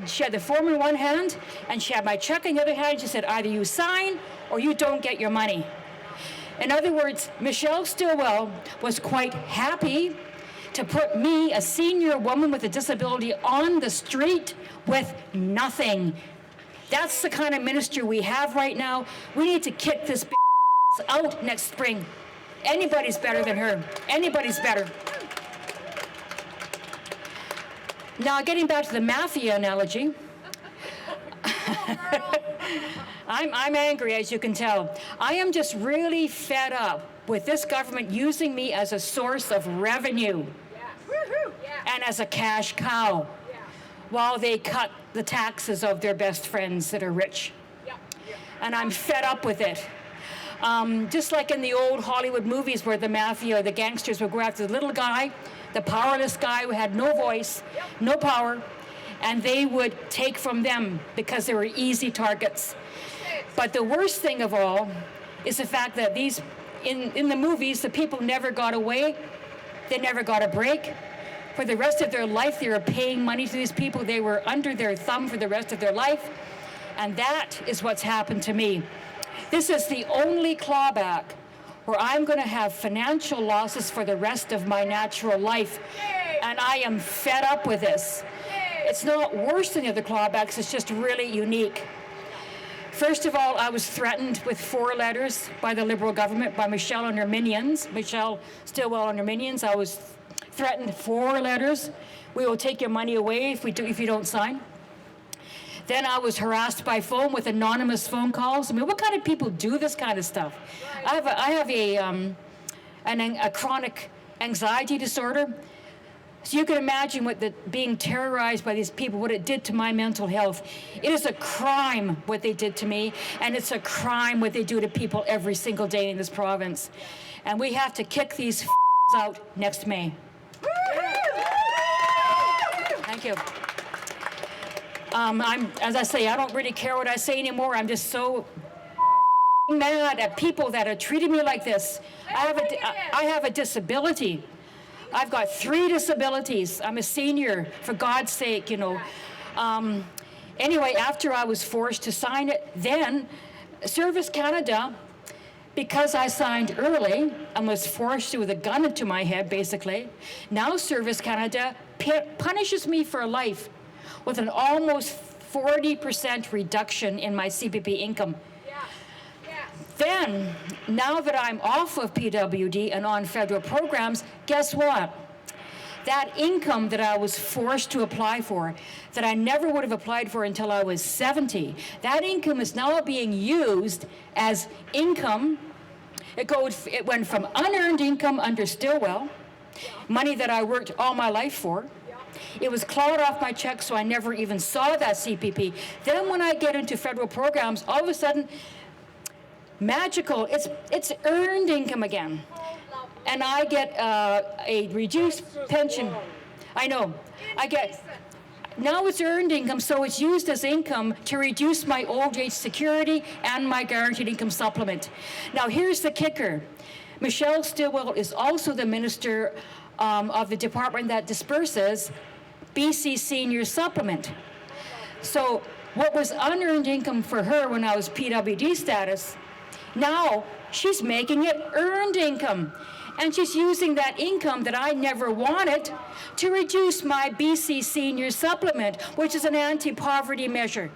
she had the form in one hand, and she had my check in the other hand. She said, either you sign or you don't get your money. In other words, Michelle Stilwell was quite happy to put me, a senior woman with a disability, on the street with nothing. That's the kind of minister we have right now. We need to kick this out next spring. Anybody's better than her. Anybody's better. Now, getting back to the mafia analogy, I'm angry, as you can tell. I am just really fed up with this government using me as a source of revenue and as a cash cow. while they cut the taxes of their best friends that are rich. And I'm fed up with it. Just like in the old Hollywood movies where the mafia, the gangsters would go after the little guy, the powerless guy who had no voice, no power, and they would take from them because they were easy targets. But the worst thing of all is the fact that these, in the movies, the people never got away, they never got a break. For the rest of their life, they were paying money to these people. They were under their thumb for the rest of their life. And that is what's happened to me. This is the only clawback where I'm going to have financial losses for the rest of my natural life. And I am fed up with this. It's not worse than the other clawbacks, it's just really unique. First of all, I was threatened with 4 letters by the Liberal government, by Michelle and her minions, Michelle Stilwell and her minions. I was threatened 4 letters. We will take your money away if you don't sign. Then I was harassed by phone with anonymous phone calls. I mean, what kind of people do this kind of stuff? I have a chronic anxiety disorder. So you can imagine being terrorized by these people, what it did to my mental health. It is a crime what they did to me, and it's a crime what they do to people every single day in this province. And we have to kick these out next May. Thank you. As I say, I don't really care what I say anymore. I'm just so mad at people that are treating me like this. I have a disability. I've got 3 disabilities. I'm a senior, for God's sake, you know. Anyway, after I was forced to sign it, then Service Canada, because I signed early and was forced with a gun into my head, basically, now Service Canada punishes me for life with an almost 40% reduction in my CPP income. Then, now that I'm off of PWD and on federal programs, guess what? That income that I was forced to apply for, that I never would have applied for until I was 70, that income is now being used as income. It went from unearned income under Stilwell, money that I worked all my life for. It was clawed off my check, so I never even saw that CPP. Then when I get into federal programs, all of a sudden, magical, it's earned income again. And I get a reduced pension. I know. Now it's earned income, so it's used as income to reduce my old age security and my guaranteed income supplement. Now here's the kicker. Michelle Stilwell is also the minister of the department that disperses BC Senior Supplement. So what was unearned income for her when I was PWD status, now she's making it earned income. And she's using that income that I never wanted to reduce my BC Senior Supplement, which is an anti-poverty measure.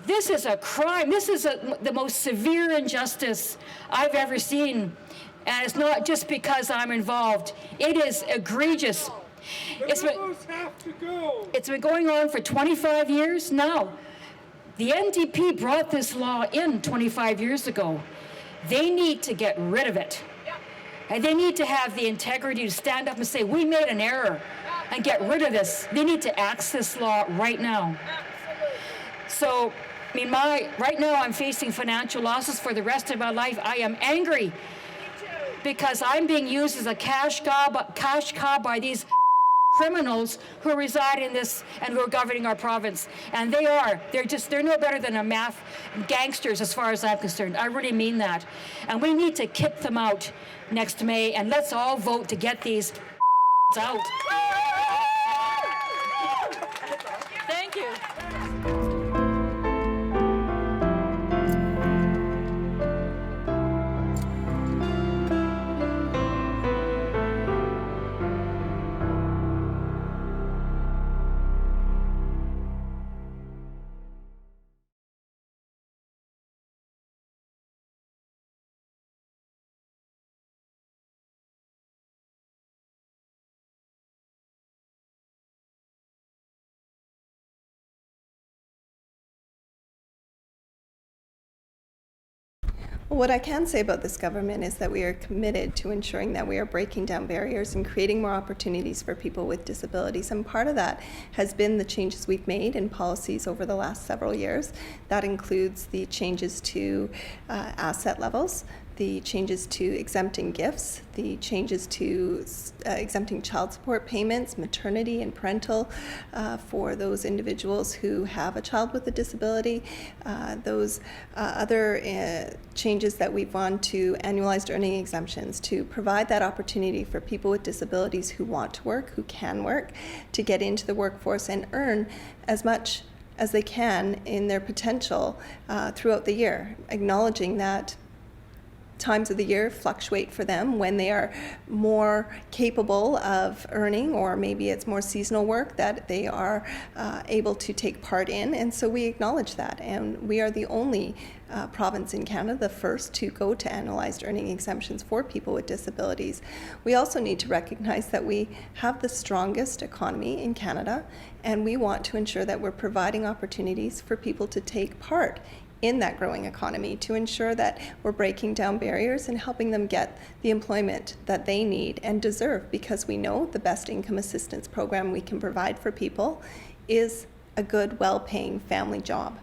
This is a crime. This is the most severe injustice I've ever seen. And it's not just because I'm involved. It is egregious. It's been going on for 25 years now. The NDP brought this law in 25 years ago. They need to get rid of it. And they need to have the integrity to stand up and say, we made an error, and get rid of this. They need to axe this law right now. So, I mean, right now I'm facing financial losses for the rest of my life. I am angry because I'm being used as a cash cow by these criminals who reside in this and who are governing our province. And they're no better than gangsters as far as I'm concerned. I really mean that. And we need to kick them out next May, and let's all vote to get these out. Thank you. Well, what I can say about this government is that we are committed to ensuring that we are breaking down barriers and creating more opportunities for people with disabilities. And part of that has been the changes we've made in policies over the last several years. That includes the changes to asset levels, the changes to exempting gifts, the changes to exempting child support payments, maternity and parental for those individuals who have a child with a disability, those other changes that we've gone to annualized earning exemptions to provide that opportunity for people with disabilities who want to work, who can work, to get into the workforce and earn as much as they can in their potential throughout the year, acknowledging that times of the year fluctuate for them when they are more capable of earning, or maybe it's more seasonal work that they are able to take part in. And so we acknowledge that. And we are the only province in Canada, the first to go to annualized earning exemptions for people with disabilities. We also need to recognize that we have the strongest economy in Canada, and we want to ensure that we're providing opportunities for people to take part in that growing economy, to ensure that we're breaking down barriers and helping them get the employment that they need and deserve, because we know the best income assistance program we can provide for people is a good, well-paying family job.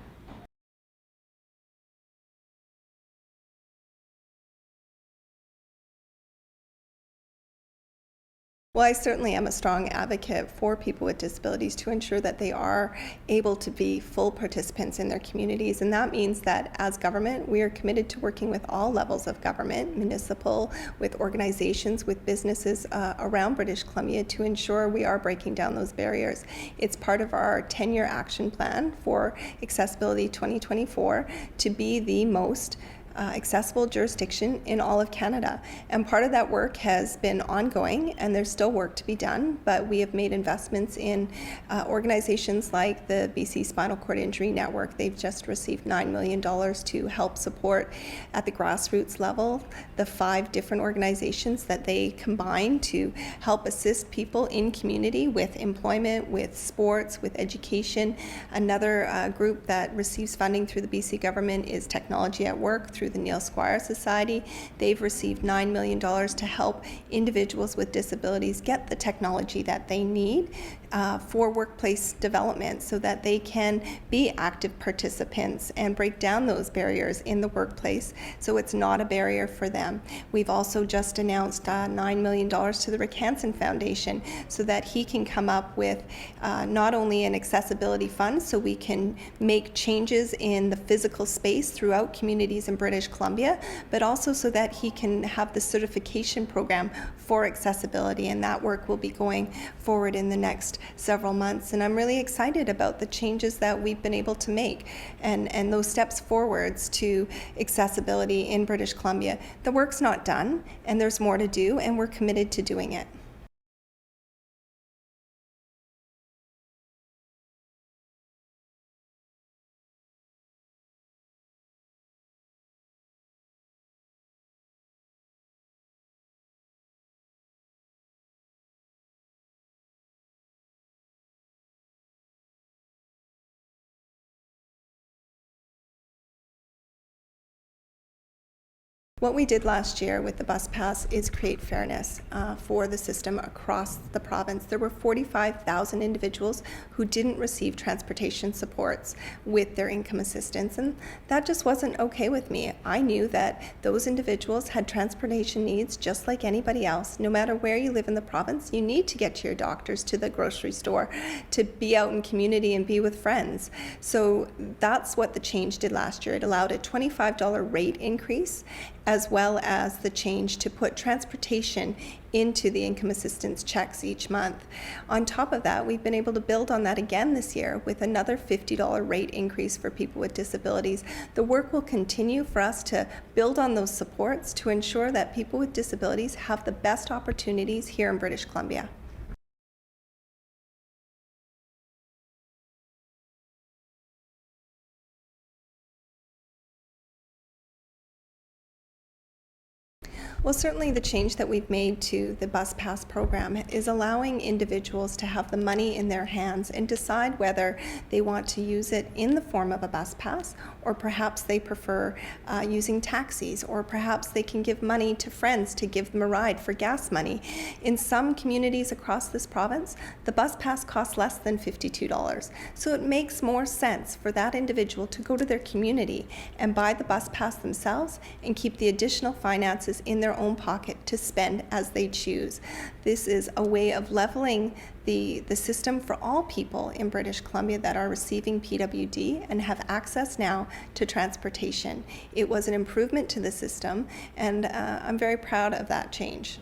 Well, I certainly am a strong advocate for people with disabilities to ensure that they are able to be full participants in their communities. And that means that as government, we are committed to working with all levels of government, municipal, with organizations, with businesses around British Columbia to ensure we are breaking down those barriers. It's part of our 10-year action plan for Accessibility 2024 to be the most accessible jurisdiction in all of Canada. And part of that work has been ongoing, and there's still work to be done, but we have made investments in organizations like the BC Spinal Cord Injury Network. They've just received $9 million to help support at the grassroots level the 5 different organizations that they combine to help assist people in community with employment, with sports, with education. Another group that receives funding through the BC government is Technology at Work through the Neil Squire Society. They've received $9 million to help individuals with disabilities get the technology that they need for workplace development so that they can be active participants and break down those barriers in the workplace so it's not a barrier for them. We've also just announced $9 million to the Rick Hansen Foundation so that he can come up with not only an accessibility fund so we can make changes in the physical space throughout communities in British Columbia, but also so that he can have the certification program for accessibility, and that work will be going forward in the next several months. And I'm really excited about the changes that we've been able to make and those steps forwards to accessibility in British Columbia. The work's not done, and there's more to do, and we're committed to doing it. What we did last year with the bus pass is create fairness for the system across the province. There were 45,000 individuals who didn't receive transportation supports with their income assistance, and that just wasn't okay with me. I knew that those individuals had transportation needs just like anybody else. No matter where you live in the province, you need to get to your doctors, to the grocery store, to be out in community and be with friends. So that's what the change did last year. It allowed a $25 rate increase, as well as the change to put transportation into the income assistance checks each month. On top of that, we've been able to build on that again this year with another $50 rate increase for people with disabilities. The work will continue for us to build on those supports to ensure that people with disabilities have the best opportunities here in British Columbia. Well, certainly the change that we've made to the bus pass program is allowing individuals to have the money in their hands and decide whether they want to use it in the form of a bus pass, or perhaps they prefer using taxis, or perhaps they can give money to friends to give them a ride for gas money. In some communities across this province, the bus pass costs less than $52. So it makes more sense for that individual to go to their community and buy the bus pass themselves and keep the additional finances in their own pocket to spend as they choose. This is a way of leveling the system for all people in British Columbia that are receiving PWD and have access now to transportation. It was an improvement to the system, and I'm very proud of that change.